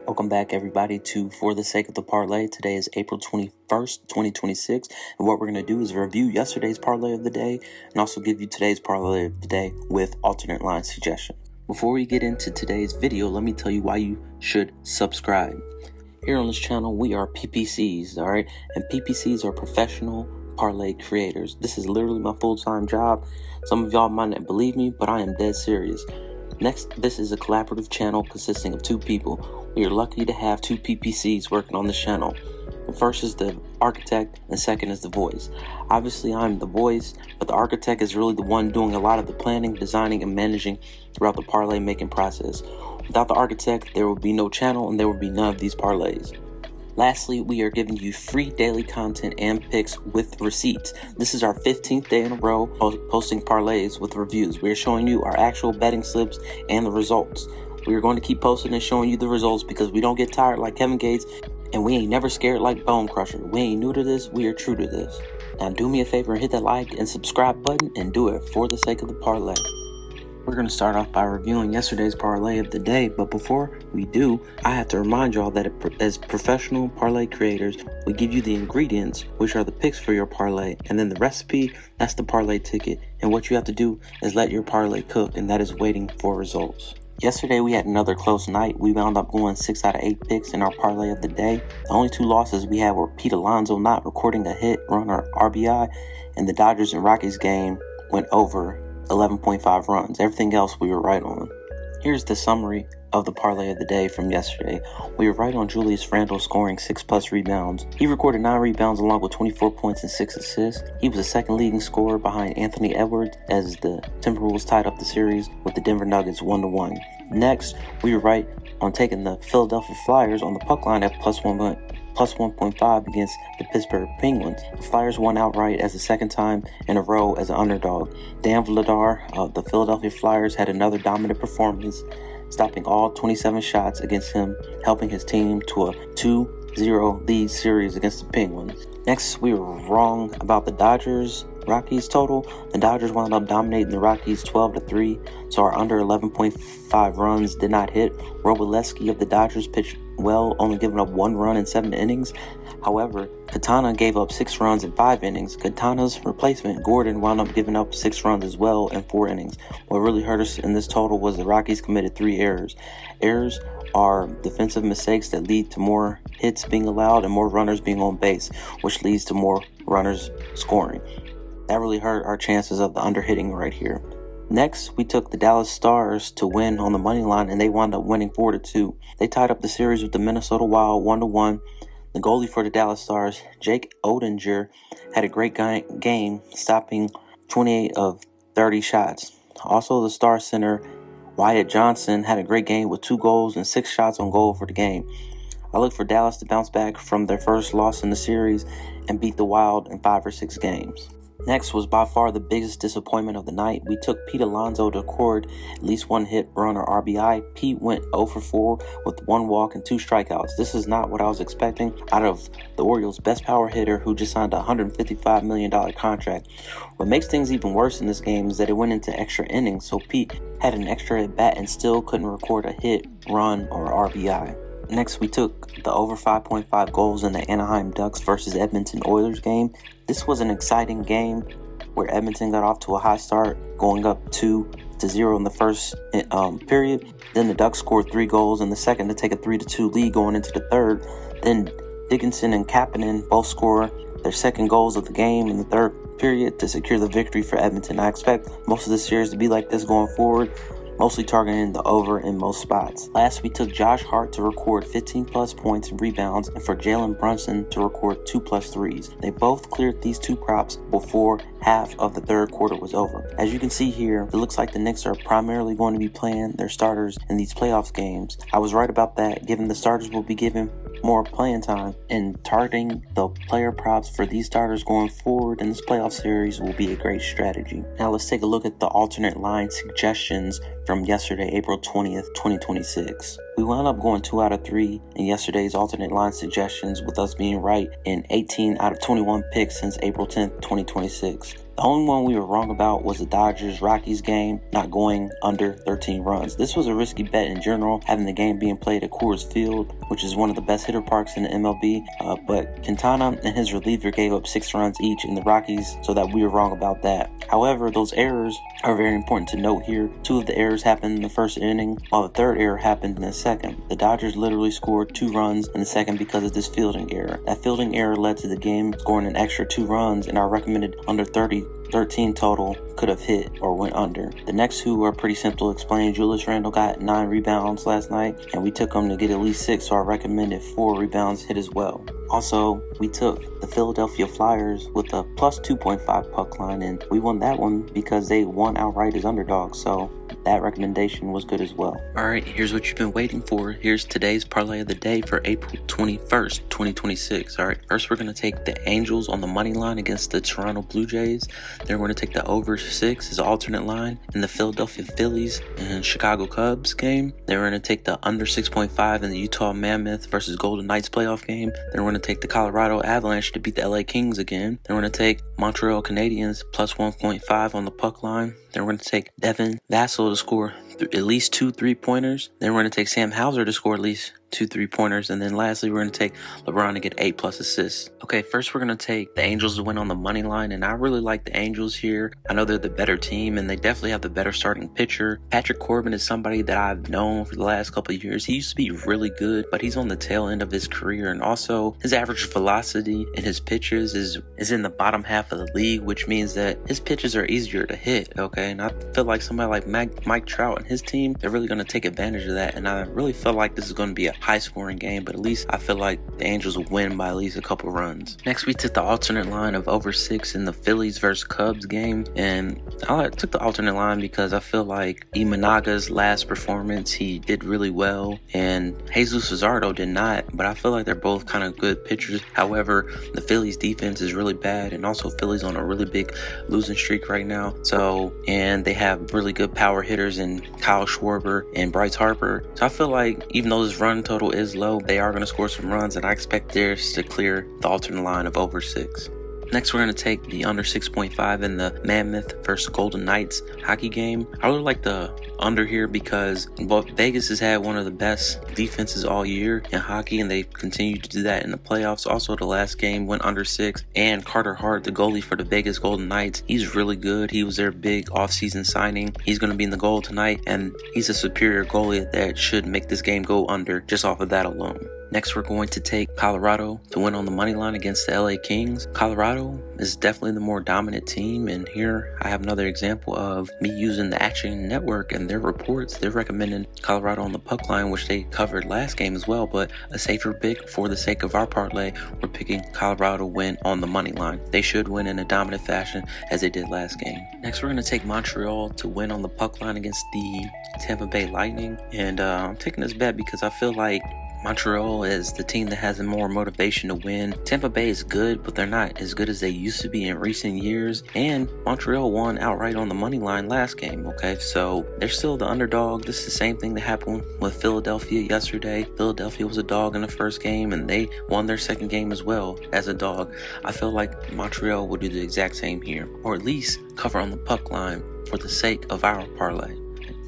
Welcome back, everybody, to For the Sake of the Parlay. Today is April 21st, 2026, and what we're going to do is review yesterday's parlay of the day and also give you today's parlay of the day with alternate line suggestions. Before we get into today's video, let me tell you why you should subscribe. Here on this channel, we are PPCs, all right? And PPCs are professional parlay creators. This is literally my full-time job. Some of y'all might not believe me, but I am dead serious. Next, this is a collaborative channel consisting of two people. We are lucky to have two PPCs working on this channel. The first is the architect, and second is the voice. Obviously, I'm the voice, but the architect is really the one doing a lot of the planning, designing, and managing throughout the parlay making process. Without the architect, there would be no channel and there would be none of these parlays. Lastly, we are giving you free daily content and picks with receipts. This is our 15th day in a row posting parlays with reviews. We are showing you our actual betting slips and the results. We are going to keep posting and showing you the results because we don't get tired like Kevin Gates, and we ain't never scared like Bone Crusher. We ain't new to this, we are true to this. Now do me a favor and hit that like and subscribe button and do it for the sake of the parlay. We're going to start off by reviewing yesterday's parlay of the day, but before we do, I have to remind y'all that as professional parlay creators, we give you the ingredients, which are the picks for your parlay, and then the recipe, that's the parlay ticket, and what you have to do is let your parlay cook, and that is waiting for results. Yesterday we had another close night. We wound up going 6 out of 8 picks in our parlay of the day. The only two losses we had were Pete Alonso not recording a hit, run, or RBI, and the Dodgers and Rockies game went over 11.5 runs. Everything else we were right on. Here's the summary of the parlay of the day from yesterday. We were right on Julius Randle scoring 6+ rebounds. He recorded 9 rebounds along with 24 points and 6 assists. He was the second leading scorer behind Anthony Edwards as the Timberwolves tied up the series with the Denver Nuggets 1-1. Next, we were right on taking the Philadelphia Flyers on the puck line at plus 1.5 against the Pittsburgh Penguins. The Flyers won outright as the second time in a row as an underdog. Dan Vladar of the Philadelphia Flyers had another dominant performance, stopping all 27 shots against him, helping his team to a 2-0 lead series against the Penguins. Next, we were wrong about the Dodgers-Rockies total. The Dodgers wound up dominating the Rockies 12-3, so our under 11.5 runs did not hit. Robileski of the Dodgers pitched well, only giving up 1 run in 7 innings. However, Katana gave up 6 runs in 5 innings. Katana's replacement, Gordon, wound up giving up 6 runs as well in 4 innings. What really hurt us in this total was the Rockies committed 3 errors. Errors are defensive mistakes that lead to more hits being allowed and more runners being on base, which leads to more runners scoring. That really hurt our chances of the under-hitting right here. Next, we took the Dallas Stars to win on the money line, and they wound up winning 4-2. They tied up the series with the Minnesota Wild 1-1. The goalie for the Dallas Stars, Jake Oettinger, had a great game, stopping 28 of 30 shots. Also, the Star center, Wyatt Johnson, had a great game with 2 goals and 6 shots on goal for the game. I look for Dallas to bounce back from their first loss in the series and beat the Wild in 5 or 6 games. Next was by far the biggest disappointment of the night. We took Pete Alonso to record at least 1 hit, run, or RBI. Pete went 0-for-4 with 1 walk and 2 strikeouts. This is not what I was expecting out of the Orioles' best power hitter who just signed a $155 million contract. What makes things even worse in this game is that it went into extra innings, so Pete had an extra at bat and still couldn't record a hit, run, or RBI. Next, we took the over 5.5 goals in the Anaheim Ducks versus Edmonton Oilers game. This was an exciting game where Edmonton got off to a high start, going up 2-0 in the first period. Then the Ducks scored 3 goals in the second to take a 3-2 lead going into the third. Then Dickinson and Kapanen both score their second goals of the game in the third period to secure the victory for Edmonton. I expect most of the series to be like this going forward, mostly targeting the over in most spots. Last, we took Josh Hart to record 15+ points and rebounds, and for Jalen Brunson to record 2+ threes. They both cleared these 2 props before half of the third quarter was over. As you can see here, it looks like the Knicks are primarily going to be playing their starters in these playoffs games. I was right about that, given the starters will be given more playing time, and targeting the player props for these starters going forward in this playoff series will be a great strategy. Now let's take a look at the alternate line suggestions from yesterday, April 20th, 2026. We wound up going 2 out of 3 in yesterday's alternate line suggestions, with us being right in 18 out of 21 picks since April 10th, 2026. The only one we were wrong about was the Dodgers-Rockies game not going under 13 runs. This was a risky bet in general, having the game being played at Coors Field, which is one of the best hitter parks in the MLB, but Quintana and his reliever gave up 6 runs each in the Rockies, so that we were wrong about that. However, those errors are very important to note here. 2 of the errors happened in the first inning, while the third error happened in the second. The Dodgers literally scored 2 runs in the second because of this fielding error. That fielding error led to the game scoring an extra 2 runs, and our recommended under 13 total could have hit or went under. The next 2 are pretty simple to explain. Julius Randle got 9 rebounds last night, and we took him to get at least 6, so our recommended 4 rebounds hit as well. Also, we took the Philadelphia Flyers with a plus 2.5 puck line, and we won that one because they won outright as underdogs, so that recommendation was good as well. Alright, here's what you've been waiting for. Here's today's parlay of the day for April 21st, 2026. Alright, first we're going to take the Angels on the money line against the Toronto Blue Jays. Then we're going to take the over 6 as an alternate line in the Philadelphia Phillies and Chicago Cubs game. Then we're going to take the under 6.5 in the Utah Mammoth versus Golden Knights playoff game. Then we're going to take the Colorado Avalanche to beat the LA Kings again. Then we're going to take Montreal Canadiens plus 1.5 on the puck line. Then we're going to take Devin Vassell to score at least 2 3-pointers. Then we're going to take Sam Hauser to score at least 2 3-pointers. And then lastly, we're going to take LeBron to get 8+ assists. Okay, first we're going to take the Angels to win on the money line. And I really like the Angels here. I know they're the better team, and they definitely have the better starting pitcher. Patrick Corbin is somebody that I've known for the last couple of years. He used to be really good, but he's on the tail end of his career. And also, his average velocity in his pitches is in the bottom half of the league, which means that his pitches are easier to hit, okay? And I feel like somebody like Mike Trout and his team, they're really going to take advantage of that. And I really feel like this is going to be a high-scoring game, but at least I feel like the Angels will win by at least a couple runs. Next, we took the alternate line of over 6 in the Phillies versus Cubs game, and I took the alternate line because I feel like Imanaga's last performance, he did really well, and Jesus Luzardo did not, but I feel like they're both kind of good pitchers. However, the Phillies defense is really bad, and also Phillies on a really big losing streak right now, and they have really good power hitters in Kyle Schwarber and Bryce Harper. So I feel like even though this run total is low, they are going to score some runs, and I expect theirs to clear the alternate line of over 6. Next, we're going to take the under 6.5 in the Mammoth versus Golden Knights hockey game. I really like the under here because Vegas has had one of the best defenses all year in hockey, and they continue to do that in the playoffs. Also, the last game went under 6, and Carter Hart, the goalie for the Vegas Golden Knights, he's really good. He was their big offseason signing. He's going to be in the goal tonight, and he's a superior goalie that should make this game go under just off of that alone. Next, we're going to take Colorado to win on the money line against the LA Kings. Colorado is definitely the more dominant team, and here I have another example of me using the Action Network and their reports. They're recommending Colorado on the puck line, which they covered last game as well, but a safer pick for the sake of our parlay, we're picking Colorado to win on the money line. They should win in a dominant fashion as they did last game. Next, we're going to take Montreal to win on the puck line against the Tampa Bay Lightning, and I'm taking this bet because I feel like Montreal is the team that has more motivation to win. Tampa Bay is good, but they're not as good as they used to be in recent years. And Montreal won outright on the money line last game, okay? So they're still the underdog. This is the same thing that happened with Philadelphia yesterday. Philadelphia was a dog in the first game, and they won their second game as well as a dog. I feel like Montreal will do the exact same here, or at least cover on the puck line for the sake of our parlay.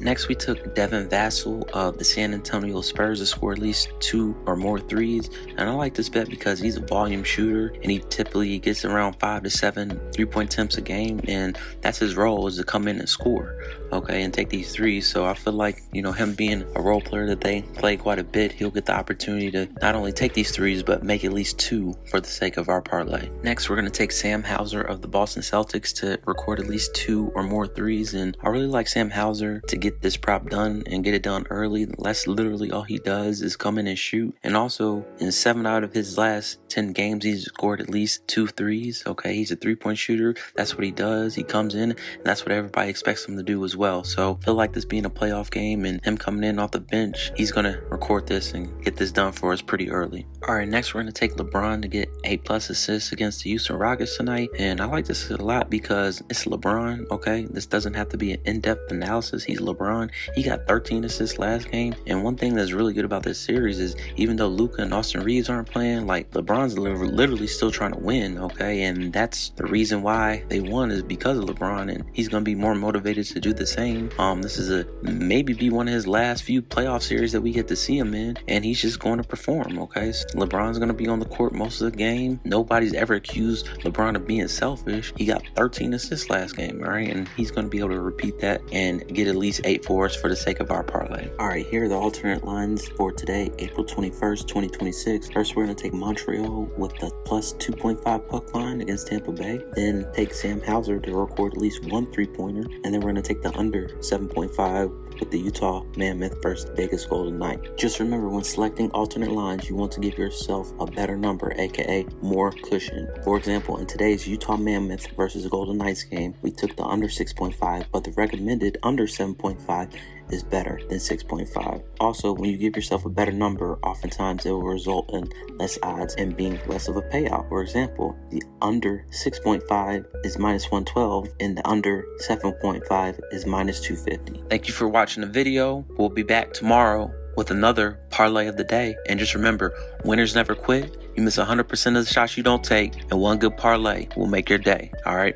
Next, we took Devin Vassell of the San Antonio Spurs to score at least 2 or more threes. And I like this bet because he's a volume shooter, and he typically gets around 5 to 7 3-point attempts a game. And that's his role, is to come in and score, okay, and take these threes. So I feel like, him being a role player that they play quite a bit, he'll get the opportunity to not only take these threes, but make at least 2 for the sake of our parlay. Next, we're going to take Sam Hauser of the Boston Celtics to record at least 2 or more threes. And I really like Sam Hauser to get this prop done and get it done early. That's literally all he does, is come in and shoot. And also, in 7 out of his last 10 games, he's scored at least 2 threes. Okay, he's a 3-point shooter. That's what he does. He comes in, and that's what everybody expects him to do as well. So I feel like this being a playoff game and him coming in off the bench, he's going to record this and get this done for us pretty early. All right, next we're going to take LeBron to get 8+ assists against the Houston Rockets tonight. And I like this a lot because it's LeBron, okay? This doesn't have to be an in-depth analysis. He's LeBron. LeBron. He got 13 assists last game. And one thing that's really good about this series is even though Luka and Austin Reeves aren't playing, like LeBron's literally still trying to win, okay? And that's the reason why they won is because of LeBron, and he's going to be more motivated to do the same. This is maybe be one of his last few playoff series that we get to see him in, and he's just going to perform, okay? So LeBron's going to be on the court most of the game. Nobody's ever accused LeBron of being selfish. He got 13 assists last game, all right? And he's going to be able to repeat that and get at least 8 for us for the sake of our parlay. All right, here are the alternate lines for today, April 21st, 2026. First, we're going to take Montreal with the plus 2.5 puck line against Tampa Bay. Then take Sam Hauser to record at least one 3-pointer. And then we're going to take the under 7.5 with the Utah Mammoth versus Vegas Golden Knight. Just remember, when selecting alternate lines, you want to give yourself a better number, aka more cushion. For example, in today's Utah Mammoth versus Golden Knights game, we took the under 6.5, but the recommended under 7.5 is better than 6.5. Also, when you give yourself a better number, oftentimes it will result in less odds and being less of a payout. For example, the under 6.5 is minus 112 and the under 7.5 is minus 250. Thank you for watching the video. We'll be back tomorrow with another parlay of the day. And just remember, winners never quit. You miss 100% of the shots you don't take, and one good parlay will make your day. All right,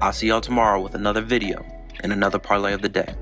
I'll see y'all tomorrow with another video and another parlay of the day.